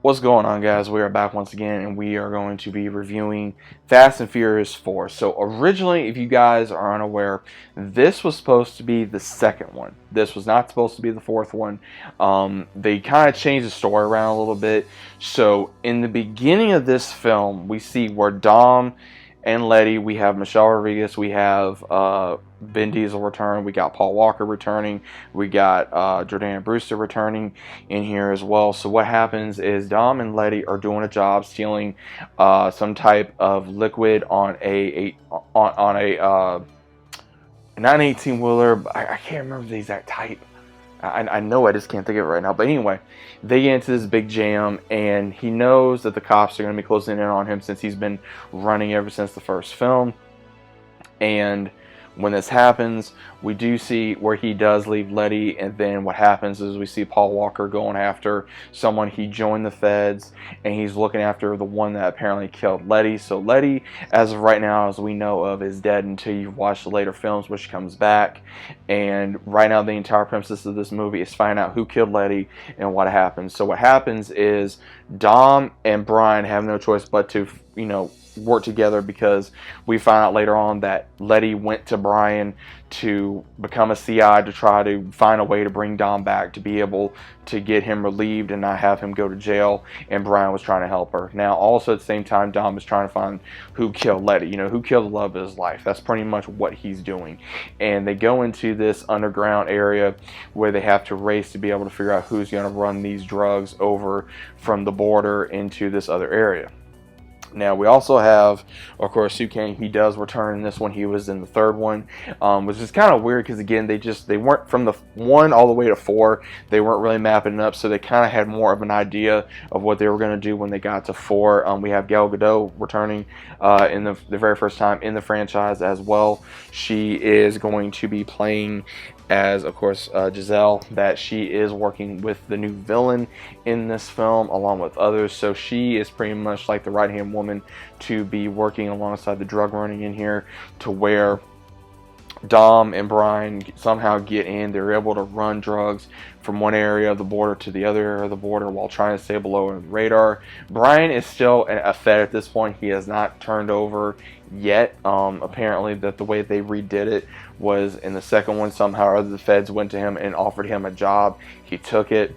What's going on, guys? We are back once again, and we are going to be reviewing Fast and Furious 4. So originally, if you guys are unaware, this was supposed to be the second one. This was not supposed to be the fourth one. They kind of changed the story around a little bit. So in the beginning of this film, we see where Dom and Letty, we have Michelle Rodriguez, we have Vin Diesel return, we got Paul Walker returning, we got Jordana Brewster returning in here as well. So what happens is Dom and Letty are doing a job stealing some type of liquid on a not an 18-wheeler. I can't remember the exact type. I know, I just can't think of it right now. But anyway, they get into this big jam, and he knows that the cops are going to be closing in on him since he's been running ever since the first film. And when this happens, we do see where he does leave Letty, and then what happens is we see Paul Walker going after someone. He joined the feds, and he's looking after the one that apparently killed Letty. So Letty, as of right now, as we know of, is dead until you've watched the later films, which comes back. And right now, the entire premise of this movie is finding out who killed Letty and what happens. So what happens is Dom and Brian have no choice but to, work together, because we find out later on that Letty went to Brian to become a CI to try to find a way to bring Dom back to be able to get him relieved and not have him go to jail, and Brian was trying to help her. Now also at the same time, Dom is trying to find who killed Letty, who killed the love of his life. That's pretty much what he's doing. And they go into this underground area where they have to race to be able to figure out who's going to run these drugs over from the border into this other area. Now we also have, of course, Sue Kang. He does return in this one. He was in the third one, which is kind of weird because again, they weren't from the 1 all the way to 4. They weren't really mapping it up, so they kind of had more of an idea of what they were going to do when they got to 4. We have Gal Gadot returning in the very first time in the franchise as well. She is going to be playing as, of course, Giselle, that she is working with the new villain in this film along with others. So she is pretty much like the right-hand woman to be working alongside the drug running in here, to where Dom and Brian somehow get in. They're able to run drugs from one area of the border to the other area of the border while trying to stay below the radar. Brian is still a Fed at this point. He has not turned over yet. Apparently that the way they redid it was in the second one, somehow or other the feds went to him and offered him a job. He took it,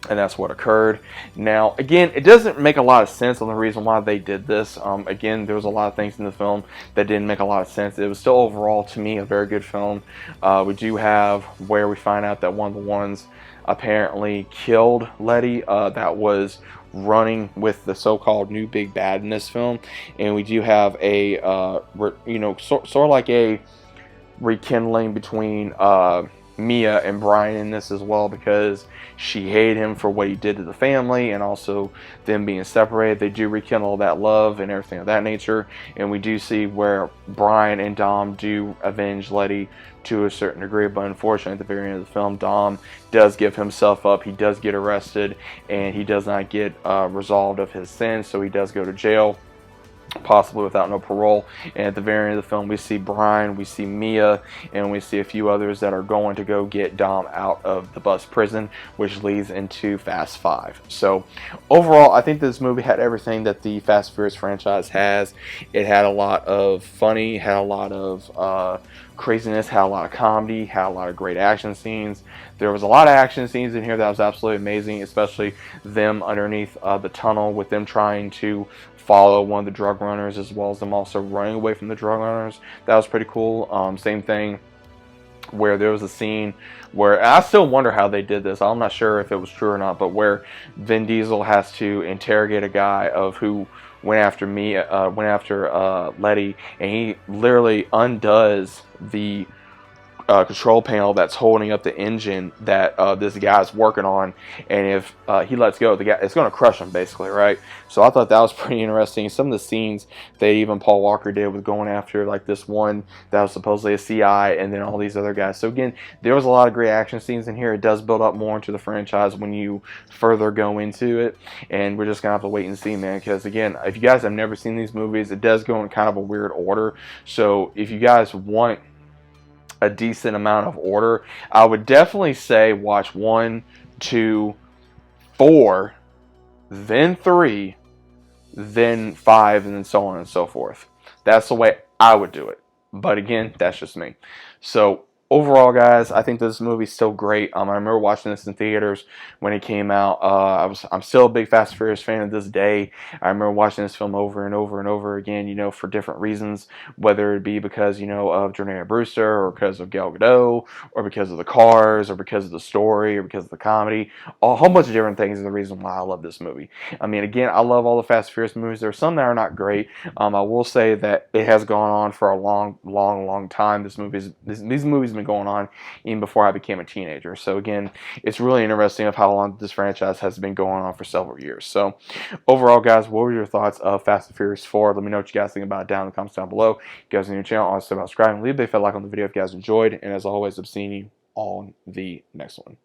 and that's what occurred. Now, again, it doesn't make a lot of sense on the reason why they did this. Again, there was a lot of things in the film that didn't make a lot of sense. It was still overall, to me, a very good film. We do have where we find out that one of the ones apparently killed Letty, that was running with the so-called new big bad in this film. And we do have a, sort of like a rekindling between Mia and Brian in this as well, because she hated him for what he did to the family, and also them being separated. They do rekindle that love and everything of that nature, and we do see where Brian and Dom do avenge Letty to a certain degree, but unfortunately at the very end of the film, Dom does give himself up. He does get arrested, and he does not get resolved of his sins, so he does go to jail, possibly without no parole. And at the very end of the film, we see Brian, we see Mia, and we see a few others that are going to go get Dom out of the bus prison, which leads into Fast 5. So overall, I think this movie had everything that the Fast and Furious franchise has. It had a lot of funny, had a lot of craziness, had a lot of comedy, had a lot of great action scenes. There was a lot of action scenes in here that was absolutely amazing, especially them underneath the tunnel with them trying to follow one of the drug runners, as well as them also running away from the drug runners. That was pretty cool. Same thing where there was a scene where, I still wonder how they did this. I'm not sure if it was true or not, but where Vin Diesel has to interrogate a guy of who went after Letty, and he literally undoes the control panel that's holding up the engine that this guy's working on, and if he lets go, the guy, it's going to crush him basically, right? So I thought that was pretty interesting. Some of the scenes that even Paul Walker did with going after like this one that was supposedly a CI, and then all these other guys. So again, there was a lot of great action scenes in here. It does build up more into the franchise when you further go into it, and we're just gonna have to wait and see, man, because again, if you guys have never seen these movies, it does go in kind of a weird order. So if you guys want a decent amount of order, I would definitely say watch 1, 2, 4, then 3, then 5, and then so on and so forth. That's the way I would do it. But again, that's just me. So overall, guys, I think this movie's still great. I remember watching this in theaters when it came out. I'm still a big Fast and Furious fan to this day. I remember watching this film over and over and over again, you know, for different reasons, whether it be because, you know, of Jordana Brewster, or because of Gal Gadot, or because of the cars, or because of the story, or because of the comedy. A whole bunch of different things are the reason why I love this movie. I mean, again, I love all the Fast and Furious movies. There are some that are not great. I will say that it has gone on for a long time. These movies have been going on even before I became a teenager. So again, it's really interesting of how long this franchise has been going on for several years. So overall, guys, what were your thoughts of Fast and Furious 4? Let me know what you guys think about it down in the comments down below. If you guys are new to the channel, also subscribe and leave a big fat like on the video if you guys enjoyed. And as always, I'm seeing you on the next one.